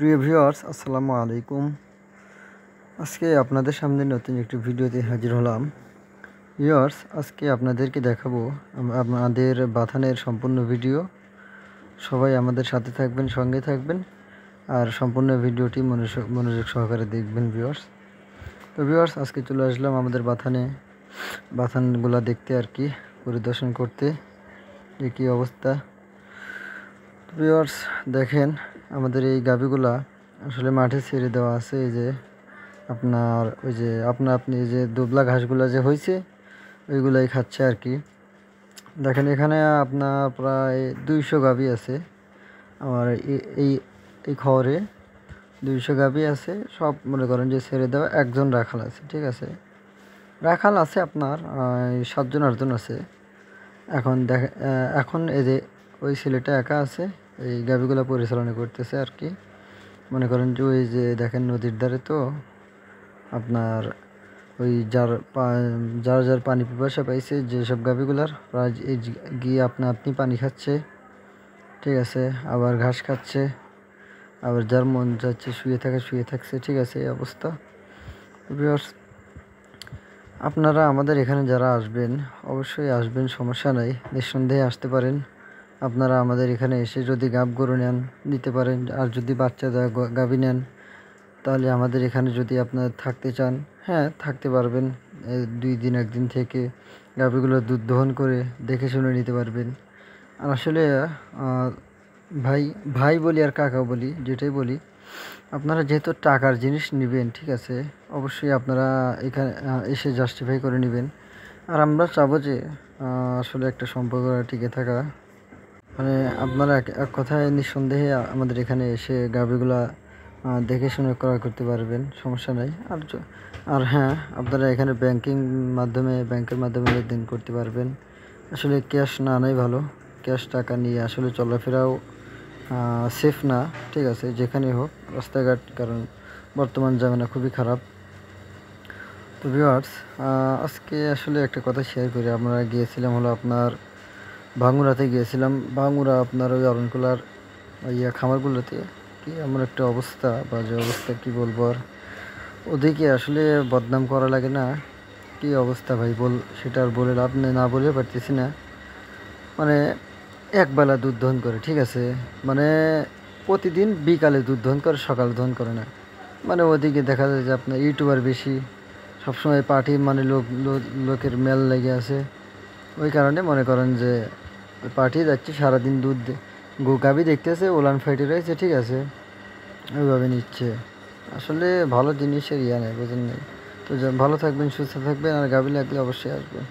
প্রিয় ভিউয়ার্স, আসসালামু আলাইকুম। আজকে আপনাদের সামনে নতুন একটি ভিডিওতে হাজির হলাম। ভিউয়ার্স, আজকে আপনাদেরকে দেখাবো আমাদের বাথানের সম্পূর্ণ ভিডিও। সবাই আমাদের সাথে থাকবেন, সঙ্গে থাকবেন, আর সম্পূর্ণ ভিডিওটি মনোযোগ সহকারে দেখবেন ভিউয়ার্স। তো ভিউয়ার্স, আজকে চলে আসলাম আমাদের বাথানগুলা দেখতে আর কি, পরিদর্শন করতে যে কী অবস্থা। ভিউয়ার্স দেখেন, আমাদের এই গাভীগুলা আসলে মাঠে ছেড়ে দেওয়া আছে। এই যে আপনি যে দুবলা ঘাসগুলা যে হয়েছে ওইগুলাই খাচ্ছে আর কি। দেখেন, এখানে আপনার প্রায় 200 গাভী আছে। আমার এই এই খবরে 200 গাভী আছে। সব মনে করেন যে ছেড়ে দেওয়া, একজন রাখাল আছে, ঠিক আছে। রাখাল আছে আপনার 7 জন 8 জন আছে। এখন এই যে ওই ছেলেটা একা আছে, এই গাভীগুলো পরিচালনা করতেছে আর কি। মনে করেন যে ওই যে দেখেন নদীর ধারে, তো আপনার ওই যার পানি পিপাসা পাইছে, যেসব গাভীগুলার প্রায় গিয়ে আপনি পানি খাচ্ছে, ঠিক আছে। আবার ঘাস খাচ্ছে, আবার যার মন যাচ্ছে শুয়ে থাকছে, ঠিক আছে। এই অবস্থা। ভিউয়ার্স, আপনারা আমাদের এখানে যারা আসবেন অবশ্যই আসবেন, সমস্যা নাই, নিঃসন্দেহে আসতে পারেন। আপনারা আমাদের এখানে এসে যদি গাব গরু নিতে পারেন, আর যদি বাচ্চা দেওয়া গাভী নেন, তাহলে আমাদের এখানে যদি আপনারা থাকতে চান, হ্যাঁ থাকতে পারবেন। 2 দিন 1 দিন থেকে গাভীগুলো দুধ দহন করে দেখে শুনে নিতে পারবেন। আর আসলে ভাই বলি আর কাকা বলি, যেটাই বলি, আপনারা যেহেতু টাকার জিনিস নেবেন, ঠিক আছে, অবশ্যই আপনারা এখানে এসে জাস্টিফাই করে নেবেন। আর আমরা চাবো যে আসলে একটা সম্পর্ক টিকে থাকা, মানে আপনারা এক কথায় নিঃসন্দেহে আমাদের এখানে এসে গাভীগুলা দেখে শুনে ক্রয় করতে পারবেন, সমস্যা নাই। আর হ্যাঁ, আপনারা এখানে ব্যাংকের মাধ্যমে লেনদেন করতে পারবেন। আসলে ক্যাশ না আনাই ভালো। ক্যাশ টাকা নিয়ে আসলে চলাফেরাও সেফ না, ঠিক আছে, যেখানে হোক রাস্তাঘাট, কারণ বর্তমান জামানা খুবই খারাপ। তো ভিউয়ার্স, আজকে আসলে একটা কথা শেয়ার করি। আমরা গিয়েছিলাম হলো আপনার ভাঙ্গুরাতে গিয়েছিলাম। ভাঙ্গুরা আপনার ওই অরণকুলার খামারগুলোতে কি এমন একটা অবস্থা, বাজে অবস্থা, কি বলবো আর। ওদিকে আসলে বদনাম করা লাগে না, কি অবস্থা ভাই, সেটা আর বলে লাভ নেই, না বলে পারতেছি না। মানে একবেলা দুধ দহন করে, ঠিক আছে, মানে প্রতিদিন বিকালে দুধ দহন করে, সকালে দহন করে না। মানে ওদিকে দেখা যায় যে আপনার ইউটিউবার বেশি, সবসময় পার্টি, মানে লোকের মেল লেগে আছে। ওই কারণে মনে করেন যে পার্টি যাচ্ছে, সারাদিন দুধ গাভী দেখতেছে, ওলান ফাইটে রয়েছে, ঠিক আছে, ওইভাবে নিচ্ছে। আসলে ভালো জিনিসের নেই, বুঝেন নেই। তো ভালো থাকবেন, সুস্থ থাকবেন, আর গাভী লাগলে অবশ্যই আসবেন।